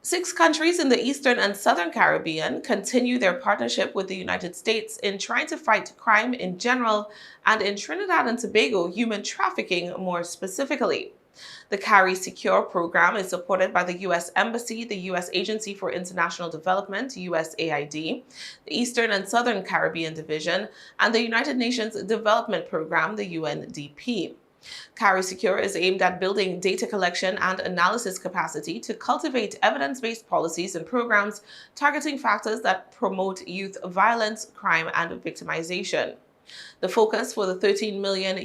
6 countries in the Eastern and Southern Caribbean continue their partnership with the United States in trying to fight crime in general and in Trinidad and Tobago, human trafficking more specifically. The CariSECURE program is supported by the U.S. Embassy, the U.S. Agency for International Development, USAID, the Eastern and Southern Caribbean Division, and the United Nations Development Program, the UNDP. CariSECURE is aimed at building data collection and analysis capacity to cultivate evidence-based policies and programs targeting factors that promote youth violence, crime, and victimization. The focus for the $13 million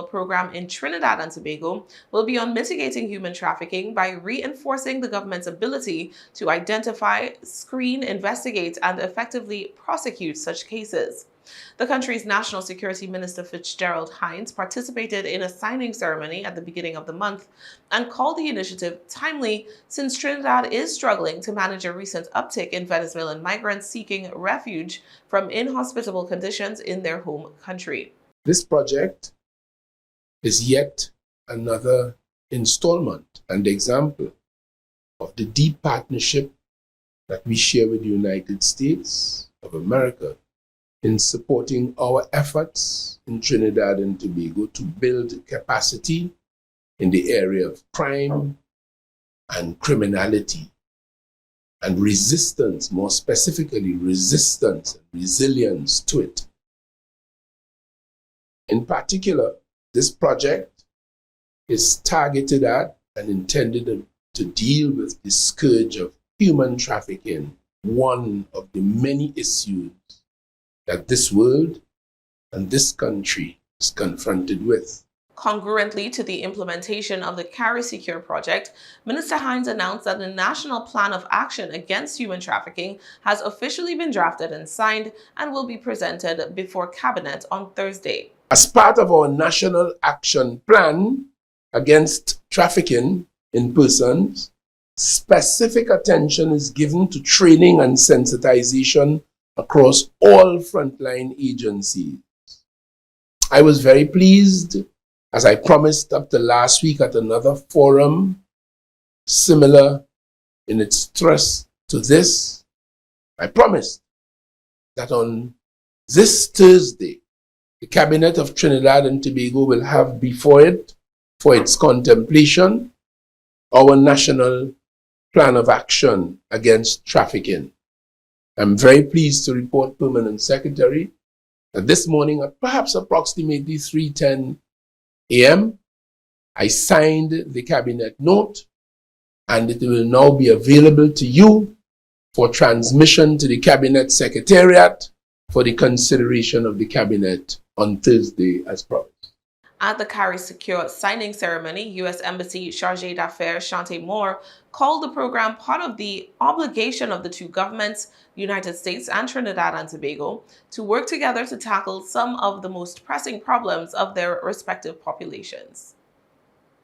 program in Trinidad and Tobago will be on mitigating human trafficking by reinforcing the government's ability to identify, screen, investigate, and effectively prosecute such cases. The country's National Security Minister Fitzgerald Hines participated in a signing ceremony at the beginning of the month and called the initiative timely since Trinidad is struggling to manage a recent uptick in Venezuelan migrants seeking refuge from inhospitable conditions in their home country. This project is yet another installment and example of the deep partnership that we share with the United States of America in supporting our efforts in Trinidad and Tobago to build capacity in the area of crime and criminality and resistance, more specifically resistance and resilience to it. In particular, this project is targeted at and intended to deal with the scourge of human trafficking, one of the many issues that this world and this country is confronted with. Concurrently to the implementation of the CariSECURE project, Minister Hines announced that the National Plan of Action Against Human Trafficking has officially been drafted and signed and will be presented before Cabinet on Thursday. As part of our National Action Plan against trafficking in persons, specific attention is given to training and sensitization across all frontline agencies. I was very pleased, as I promised up to last week at another forum, similar in its thrust to this. I promised that on this Thursday, the Cabinet of Trinidad and Tobago will have before it, for its contemplation, our National Plan of Action Against Trafficking. I'm very pleased to report, Permanent Secretary, that this morning at perhaps approximately 3:10 a.m., I signed the Cabinet note, and it will now be available to you for transmission to the Cabinet Secretariat for the consideration of the Cabinet on Thursday as promised. At the CariSECURE signing ceremony, U.S. Embassy Chargé d'Affaires Shante Moore called the program part of the obligation of the two governments, United States and Trinidad and Tobago, to work together to tackle some of the most pressing problems of their respective populations.